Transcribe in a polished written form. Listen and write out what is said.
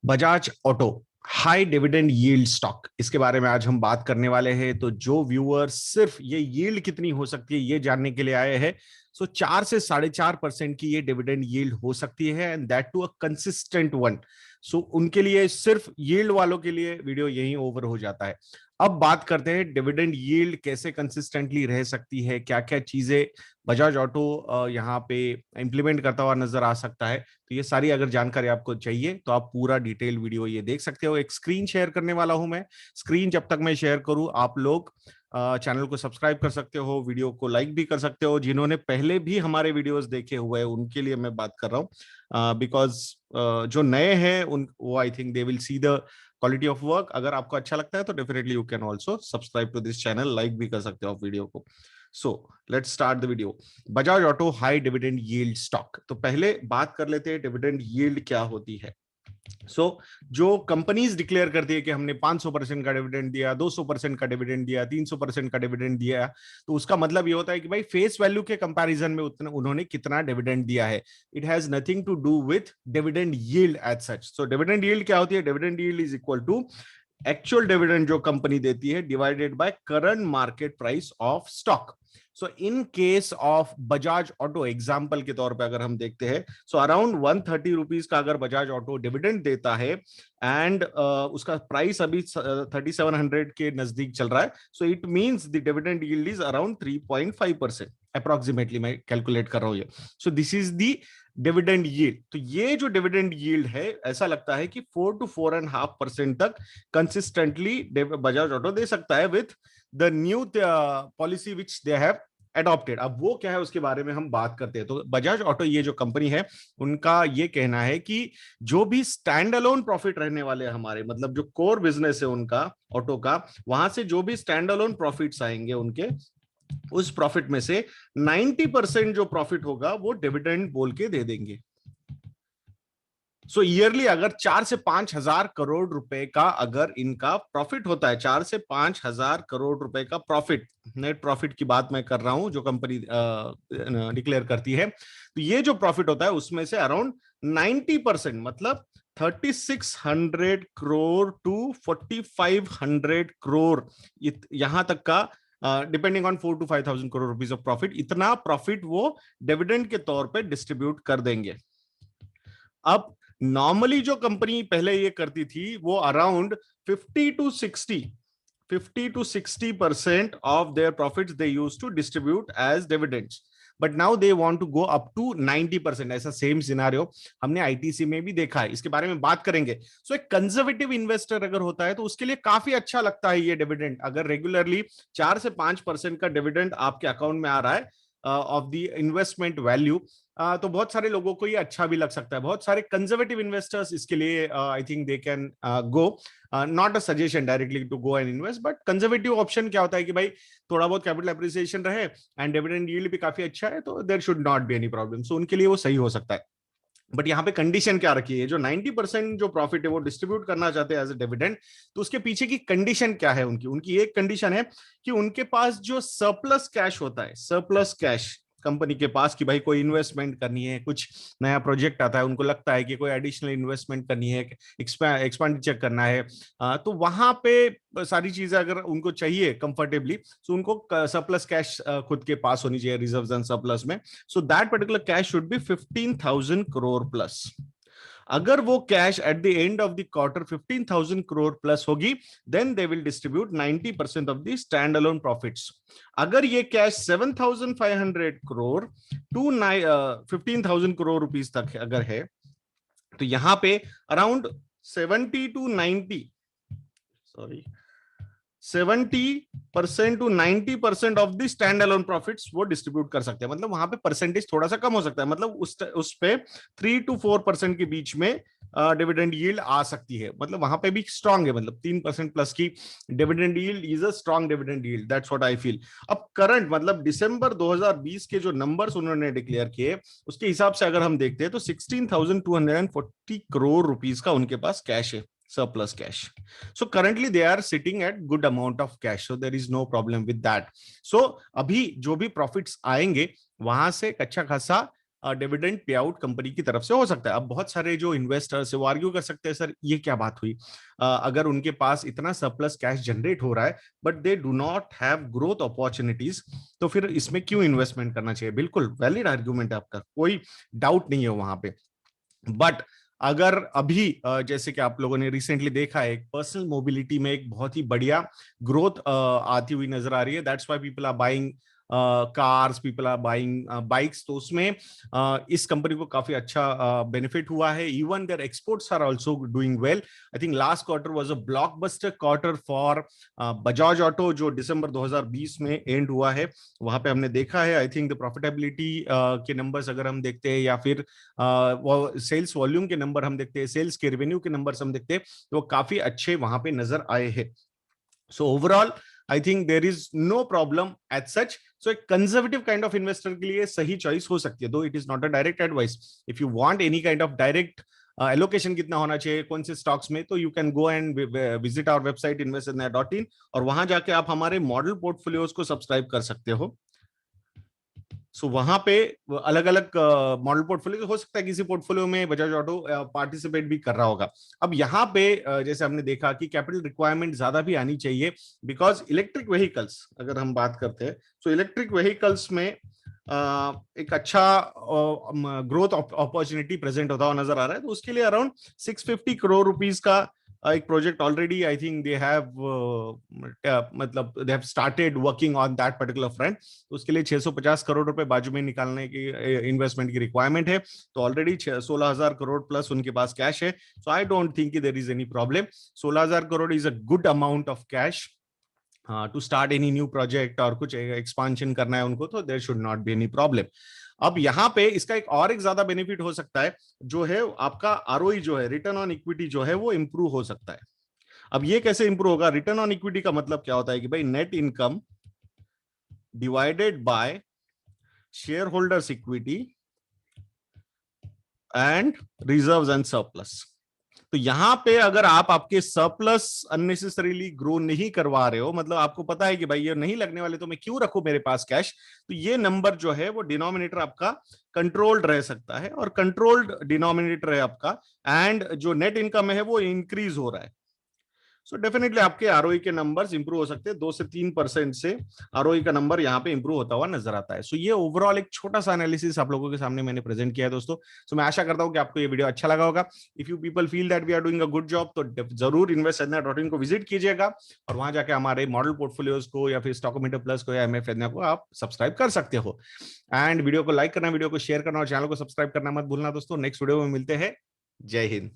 Bajaj auto high dividend yield stock, इसके बारे में आज हम बात करने वाले हैं। तो जो व्यूअर्स सिर्फ ये यील्ड कितनी हो सकती है ये जानने के लिए आए हैं, सो 4 से 4.5% की ये डिविडेंड यील्ड हो सकती है, and that to a consistent one. So उनके लिए, सिर्फ यील्ड वालों के लिए वीडियो यहीं ओवर हो जाता है। अब बात करते हैं डिविडेंड यील्ड कैसे कंसिस्टेंटली रह सकती है, क्या क्या चीजें बजाज ऑटो यहाँ पे इंप्लीमेंट करता हुआ नजर आ सकता है। तो ये सारी अगर जानकारी आपको चाहिए तो आप पूरा डिटेल वीडियो ये देख सकते हो। एक स्क्रीन शेयर करने वाला हूं मैं। स्क्रीन जब तक मैं शेयर करूं, आप लोग चैनल को सब्सक्राइब कर सकते हो, वीडियो को लाइक भी कर सकते हो। जिन्होंने पहले भी हमारे वीडियोस देखे हुए हैं उनके लिए मैं बात कर रहा हूँ, बिकॉज जो नए हैं उन वो I think they will see the quality of work. अगर आपको अच्छा लगता है तो definitely you can also subscribe to this channel, like भी कर सकते हो आप वीडियो को। So let's start the video. Bajaj auto high dividend yield stock. तो पहले बात कर लेते हैं डिविडेंड यील्ड क्या होती है। जो कंपनीज डिक्लेयर करती है कि हमने 500% का डिविडेंड दिया, 200% का डिविडेंड दिया, 300% का डिविडेंड दिया, तो उसका मतलब ये होता है कि भाई फेस वैल्यू के कंपैरिजन में उन्होंने कितना डिविडेंड दिया है। It has nothing to do with dividend yield as such. So dividend yield क्या होती है? Dividend yield is equal to actual dividend जो कंपनी देती है divided by current market price of stock. So in case of Bajaj auto, example के तौर पे अगर हम देखते हैं, सो अराउंड 130 रुपीज का अगर बजाज ऑटो डिविडेंड देता है, एंड उसका प्राइस अभी 3700 के नजदीक चल रहा है, so it means the dividend yield is around 3.5% approximately. मैं कैलकुलेट कर रहा हूं ये। So this is the dividend yield. तो ये जो डिविडेंड यील्ड है, ऐसा लगता है कि 4 to 4.5% तक कंसिस्टेंटली बजाज ऑटो दे सकता है with the new policy which they have adopted. अब वो क्या है उसके बारे में हम बात करते हैं। तो बजाज ऑटो ये जो कंपनी है, उनका ये कहना है कि जो भी स्टैंड अलोन प्रॉफिट रहने वाले हमारे, मतलब जो कोर बिजनेस है उनका ऑटो का, वहां से जो भी स्टैंड अलोन प्रॉफिट्स आएंगे उनके, उस प्रॉफिट में से 90% जो प्रॉफिट होगा वो डिविडेंड बोल के दे देंगे। सो ईयरली अगर 4 से 5 हजार करोड़ रुपए का अगर इनका प्रॉफिट होता है, 4 से 5 हजार करोड़ रुपए का प्रॉफिट, नेट प्रॉफिट की बात मैं कर रहा हूं जो कंपनी डिक्लेयर करती है, तो ये जो प्रॉफिट होता है उसमें से अराउंड 90%, मतलब 3600 करोड़ टू 4500 करोड़, यहां तक का, depending on 4 to 5,000 crore rupees of profit, इतना प्रॉफिट वो डिविडेंड के तौर पे डिस्ट्रीब्यूट कर देंगे। अब नॉर्मली जो कंपनी पहले ये करती थी वो around 50 to 60% of their profits they use to distribute as dividends, but now they want to go up to 90%। ऐसा सेम सिनारियो हमने आईटीसी में भी देखा है, इसके बारे में बात करेंगे। सो एक कंजर्वेटिव इन्वेस्टर अगर होता है तो उसके लिए काफी अच्छा लगता है ये डिविडेंड। अगर रेगुलरली 4 से 5% का डिविडेंड आपके अकाउंट में आ रहा है ऑफ द इन्वेस्टमेंट वैल्यू, तो बहुत सारे लोगों को ये अच्छा भी लग सकता है। बहुत सारे कंजर्वेटिव इन्वेस्टर्स इसके लिए I think they can go, not a suggestion directly to go and invest, but conservative option क्या होता है कि भाई थोड़ा बहुत कैपिटल एप्रिसिएशन रहे एंड डिविडेंड यील्ड भी काफी अच्छा है, तो there should not be any problem. So उनके लिए वो सही हो सकता है। बट यहाँ पे कंडीशन क्या रखी है? जो 90% जो प्रॉफिट है वो डिस्ट्रीब्यूट करना चाहते हैं एज ए डिविडेंड, तो उसके पीछे की कंडीशन क्या है? उनकी एक कंडीशन है कि उनके पास जो सरप्लस कैश होता है, सरप्लस कैश कंपनी के पास, कि भाई कोई इन्वेस्टमेंट करनी है, कुछ नया प्रोजेक्ट आता है, उनको लगता है कि कोई एडिशनल इन्वेस्टमेंट करनी है, एक्सपेंडिचर करना है, तो वहां पे सारी चीजें अगर उनको चाहिए कंफर्टेबली, तो उनको सरप्लस कैश खुद के पास होनी चाहिए रिजर्व्स एंड सरप्लस में। So that particular cash should be 15,000 crore plus. अगर वो cash at the end of the quarter 15,000 crore plus होगी, then they will distribute 90% of the standalone profits. अगर ये cash 7,500 crore to 15,000 crore rupees तक अगर है, तो यहां पे around 70 to 90, sorry, 70% to 90% of the standalone profits वो डिस्ट्रीब्यूट कर सकते हैं। मतलब वहां पे परसेंटेज थोड़ा सा कम हो सकता है, मतलब उस पे 3 to 4% के बीच में डिविडेंड यील्ड आ सकती है। मतलब वहां पे भी स्ट्रांग है, मतलब 3% प्लस की dividend yield is a strong dividend yield, that's what I feel. अब करंट, मतलब दिसंबर 2020 के जो नंबर्स उन्होंने डिक्लेयर किए, उसके हिसाब से अगर हम देखते हैं तो 16,240 करोड़ रुपीस का उनके पास कैश है, surplus cash. So currently they are sitting at good amount of cash, so there is no problem with that. So अभी जो भी profits आएंगे वहां से अच्छा खासा डिविडेंड पे आउट कंपनी की तरफ से हो सकता है। अब बहुत सारे जो इन्वेस्टर्स है वो आर्ग्यू कर सकते हैं, सर ये क्या बात हुई, अगर उनके पास इतना सरप्लस कैश जनरेट हो रहा है but they do not have growth opportunities, तो फिर इसमें क्यों इन्वेस्टमेंट करना चाहिए। बिल्कुल वैलिड आर्ग्यूमेंट है आपका, कोई डाउट नहीं है वहां पे। बट अगर अभी जैसे कि आप लोगों ने रिसेंटली देखा है, एक पर्सनल मोबिलिटी में एक बहुत ही बढ़िया ग्रोथ आती हुई नजर आ रही है, that's why people are buying cars, people are buying bikes, तो उसमें इस कंपनी को काफी अच्छा बेनिफिट हुआ है। Even their exports are also doing well. I think last quarter was a blockbuster quarter for Bajaj auto, जो दिसंबर 2020 में एंड हुआ है। वहां पे हमने देखा है, आई थिंक द प्रॉफिटेबिलिटी के नंबर्स अगर हम देखते हैं, या फिर सेल्स वॉल्यूम के नंबर हम देखते हैं, सेल्स के रेवेन्यू के नंबर्स हम देखते हैं, तो वो काफी अच्छे वहां पे नजर आए हैं। So overall I think there is no problem as such. So एक कंजर्वेटिव काइंड ऑफ इन्वेस्टर के लिए सही चॉइस हो सकती है, though it is not a direct advice. If you want any kind of direct allocation कितना होना चाहिए कौन से स्टॉक्स में, तो you can go and visit our website investindia.in, और वहां जाके आप हमारे मॉडल पोर्टफोलियोज को सब्सक्राइब कर सकते हो। सो वहां पे अलग अलग मॉडल पोर्टफोलियो हो सकता है, किसी पोर्टफोलियो में बजाज ऑटो पार्टिसिपेट भी कर रहा होगा। अब यहाँ पे जैसे हमने देखा कि कैपिटल रिक्वायरमेंट ज्यादा भी आनी चाहिए, बिकॉज इलेक्ट्रिक व्हीकल्स अगर हम बात करते हैं, तो इलेक्ट्रिक व्हीकल्स में एक अच्छा ग्रोथ अपॉर्चुनिटी प्रेजेंट होता हुआ नजर आ रहा है। तो उसके लिए अराउंड 650 करोड़ रुपीस का एक project already I think they have मतलब they have started working on that particular front. तो उसके लिए 650 करोड़ रुपए बाजू में निकालने की इन्वेस्टमेंट की रिक्वायरमेंट है। तो ऑलरेडी 16,000 करोड़ प्लस उनके पास कैश है। So I don't think there is any problem. 16,000 crore is a good amount of cash to start any new project, और कुछ एक्सपांशन करना है उनको, तो there should not be any problem. अब यहाँ पे इसका एक ज्यादा बेनिफिट हो सकता है, जो है आपका आरओई जो है, रिटर्न ऑन इक्विटी जो है, वो इंप्रूव हो सकता है। अब ये कैसे इंप्रूव होगा? रिटर्न ऑन इक्विटी का मतलब क्या होता है कि भाई net income divided by share holders equity and reserves and surplus. तो यहां पे अगर आप आपके सरप्लस अननेसेसरीली ग्रो नहीं करवा रहे हो, मतलब आपको पता है कि भाई ये नहीं लगने वाले तो मैं क्यों रखूं मेरे पास कैश, तो ये नंबर जो है वो डिनोमिनेटर आपका कंट्रोल्ड रह सकता है, और कंट्रोल्ड डिनोमिनेटर है आपका, एंड जो नेट इनकम है वो इंक्रीज हो रहा है। सो डेफिनेटली आपके आरओई के नंबर्स इंप्रूव हो सकते हैं। 2 से 3% से आरओई का नंबर यहाँ पे इंप्रूव होता हुआ नजर आता है। सो ये ओवरऑल एक छोटा सा एनालिसिस आप लोगों के सामने मैंने प्रेजेंट किया है दोस्तों। सो मैं आशा करता हूँ कि आपको ये वीडियो अच्छा लगा होगा। If you people feel that we are doing a good job, तो जरूर investindia.in को विजिट कीजिएगा, और वहां जाके हमारे मॉडल पोर्टफोलियोज को या फिर स्टॉकोमीटर प्लस को या MF India को आप सब्सक्राइब कर सकते हो। एंड वीडियो को लाइक करना, वीडियो को शेयर करना और चैनल को सब्सक्राइब करना मत भूलना दोस्तों। नेक्स्ट वीडियो में मिलते हैं। जय हिंद।